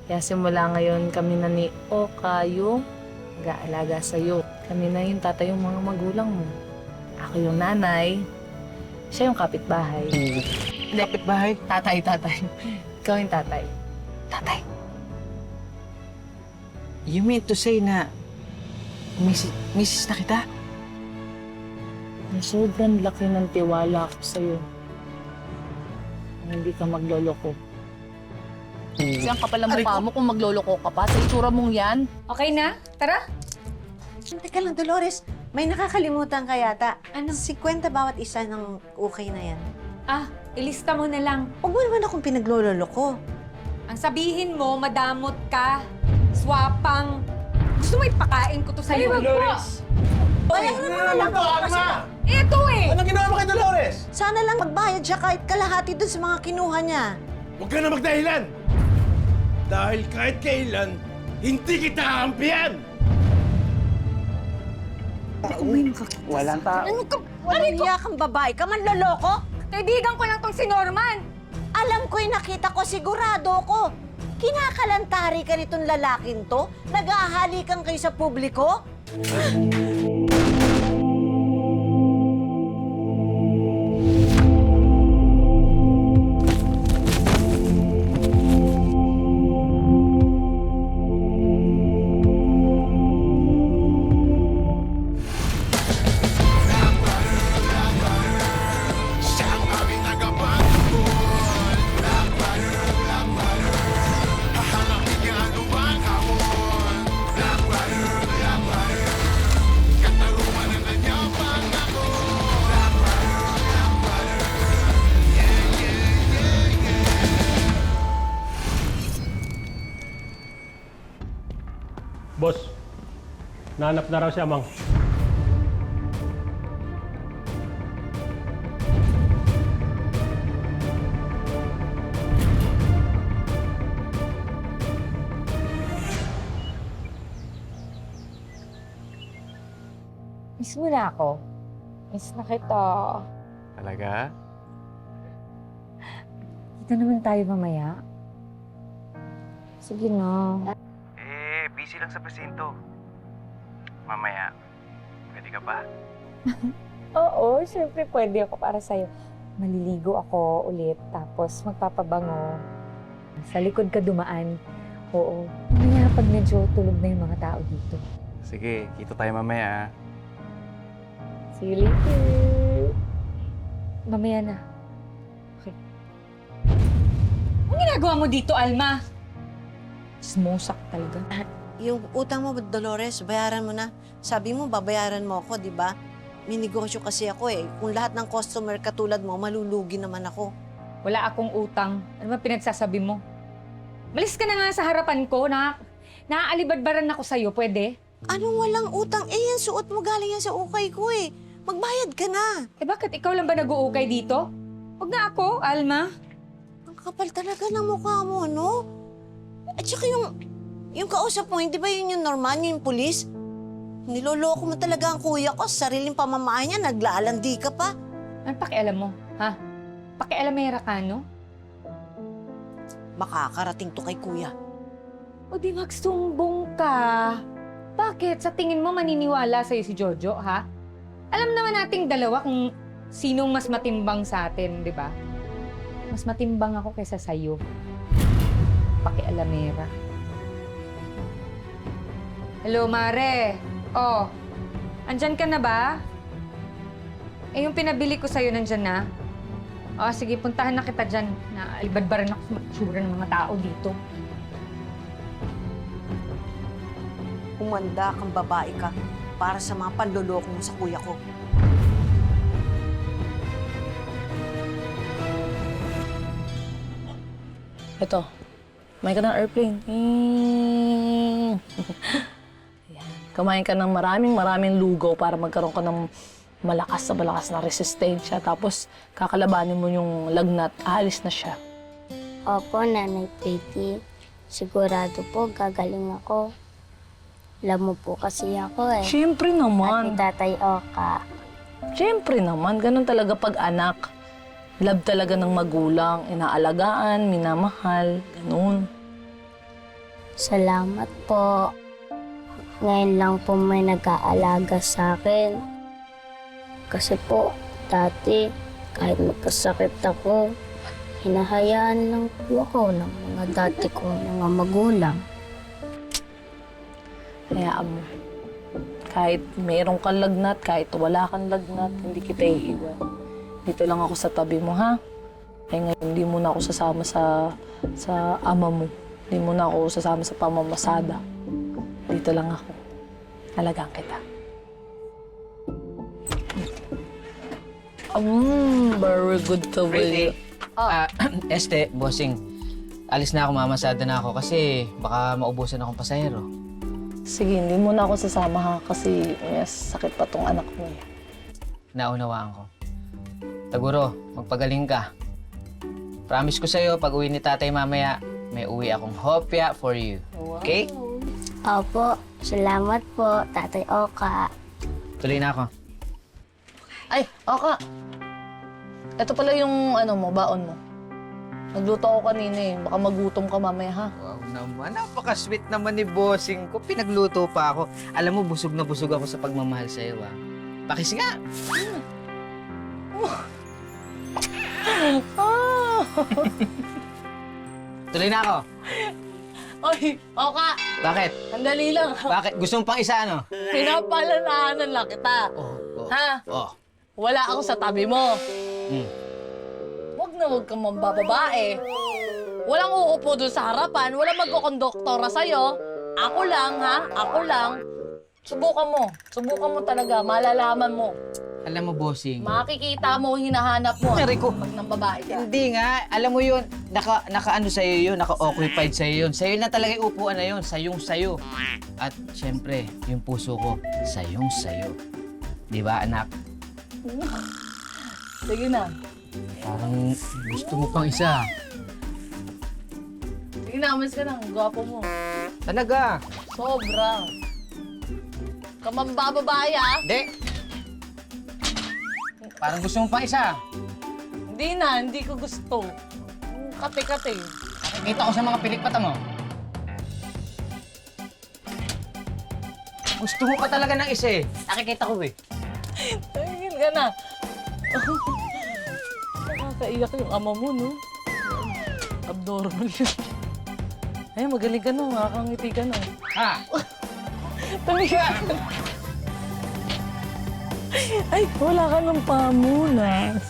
Kaya simula ngayon kami na ni Oka yung nag-aalaga sa'yo. Kami na yung tatay yung mga magulang mo. Ako yung nanay. Siya yung kapitbahay. Kapitbahay? Tatay. Ikaw yung tatay. Tatay. You mean to say na misis na kita? Sobrang laki ng tiwala ko sa'yo. Hindi ka magloloko. Kasi ang kapal ng mukha mo kung magloloko ka pa. Sa itsura mong yan. Okay na? Tara! Teka lang, Dolores. May nakakalimutan ka yata. Ano? 50 bawat isa ng okay na yan. Ah, ilista mo na lang. Huwag mo naman akong pinagloloko. Ang sabihin mo, madamot ka, swapang. Gusto mo ipakain ko to sa'yo? Dolores! Wala naman lang ako kasi... Ito eh! Anong ginawa mo kay Dolores? Sana lang magbayad siya kahit kalahati dun sa mga kinuha niya. Huwag ka na magdahilan! Dahil kahit kailan, hindi kita haampihan! Walang tao. Ano ka? Walang hiya kang babae ka, manloloko? Kaibigan ko lang tong si Norman. Alam ko'y nakita ko, sigurado ko. Kinakalantari ka nitong lalaking to? Nag-aahalikan kayo sa publiko? Boss, nahanap na raw si Amang. Miss mo na ako. Miss na kita. Talaga? Kita naman tayo mamaya. Sige na. Busy lang sa presinto. Mamaya, pwede ka ba? Oo, syempre pwede ako para sa'yo. Maliligo ako ulit, tapos magpapabango. Sa likod ka dumaan. Oo. Mamaya pag medyo tulog na yung mga tao dito. Sige, kita tayo mamaya. See you later. Mamaya na. Okay. Anong ginagawa mo dito, Alma? Smosak talaga. Yung utang mo, Dolores, bayaran mo na. Sabi mo, babayaran mo ako, di ba? May negosyo kasi ako eh. Kung lahat ng customer katulad mo, malulugi naman ako. Wala akong utang. Ano ba pinagsasabi mo? Malis ka na nga sa harapan ko, naaalibadbaran ako sa'yo, pwede? Anong walang utang? Eh, yan suot mo galing yan sa ukay ko eh. Magbayad ka na. Eh bakit ikaw lang ba nag-uukay dito? Huwag na ako, Alma. Ang kapal talaga ng mukha mo, no? At saka yung kausap mo, hindi ba yun yung Norman, yung pulis? Niloloko mo talaga ang kuya ko sa sariling pamamahay niya, naglalandi ka pa. Ano pakialam mo, ha? Pakialamera ka, no? Makakarating to kay kuya. O di magsumbong ka. Bakit? Sa tingin mo maniniwala sa'yo si Jojo, ha? Alam naman nating dalawa kung sinong mas matimbang sa atin, di ba? Mas matimbang ako kaysa sa'yo. Pakialamera. Hello, Mare. Oh, andyan ka na ba? Eh, yung pinabili ko sa'yo nandyan na. Oh, sige, puntahan na kita dyan. Naalibadbaran ako sa matsura ng mga tao dito. Umanda kang babae ka para sa mga panloloko mo sa kuya ko. Ito, kumain ka ng airplane. Ayan. Kumain ka ng maraming lugaw para magkaroon ka ng malakas na resistensya. Tapos, kakalabanin mo yung lagnat, aalis na siya. Opo, Nanay Pretty. Sigurado po, gagaling ako. Alam mo po kasi ako eh. Siyempre At ni naman. Tatay Oka. Siyempre naman. Ganun talaga pag anak. Love talaga ng magulang. Inaalagaan, minamahal. Ganun. Salamat po. Ngayon lang po may nag-aalaga sa akin. Kasi po, dati, kahit magkasakit ako, hinahayaan lang po ako ng mga dati kong mga magulang. Hayaan mo. Kahit mayroong kang lagnat, kahit wala kang lagnat, hindi kita iiwan. Dito lang ako sa tabi mo, ha? Eh ngayon, hindi mo na ako sasama sa ama mo. Hindi mo na ako sasama sa pamamasada. Dito lang ako. Alagaan kita. Very good to Pretty. Ah. Este, bossing. Alis na ako, mamasada na ako kasi baka maubusan akong pasahero. Sige, hindi mo na ako sasama, ha? Kasi may sakit pa tong anak mo, eh. Naunawaan ko. Taguro, magpagaling ka. Promise ko sa'yo, pag uwi ni tatay mamaya, may uwi akong hopya for you. Okay? Opo, salamat po, Tatay Oka. Tuloy na ako. Ay, Oka! Ito pala yung baon mo. Nagluto ako kanina, eh. Baka magutom ka mamaya, ha? Wow naman, napaka-sweet naman ni bossing ko. Pinagluto pa ako. Alam mo, busog na busog ako sa pagmamahal sa'yo, ah. Pakis nga! Ah! Tuloy na ako. Ay, Oka! Bakit? Sandali lang. Bakit? Gusto mo pang isa, ano? Pinapalanahanan lang kita. Ha? Oh. Wala ako sa tabi mo. Hmm. Huwag kang mambababae. Walang uupo doon sa harapan. Walang magkokondoktora sa'yo. Ako lang, ha? Ako lang. Subukan mo. Subukan mo talaga. Malalaman mo. Alam mo, bossing. Makikita mo, hinahanap mo. Aray ko. Pag ng babae ka. Hindi nga. Alam mo yun, naka-ano sa'yo yun, naka-occupied sa'yo yun. Sa'yo na talaga yung upuan na yun, sayong-sayo. At syempre, yung puso ko, sayong-sayo. Di ba, anak? Sige na. Parang gusto mo pang isa. Sige na, umalis ka na. Ang gwapo mo. Talaga? Sobra. Kamambababae, ha? Hindi. Parang gusto mo pang isa. Hindi na, hindi ko gusto. Kate-kate. Nakikita ko sa mga pilikpata mo. Gusto mo pa talaga ng isa eh. Nakikita ko eh. Tingin ka na. Nakakaiyak yung ama mo, no? Abnormal yun. Ay, magaling ka na. Makakangiti ka na. Ha? Tumingin ka. Ay, wala ka ng pamunas.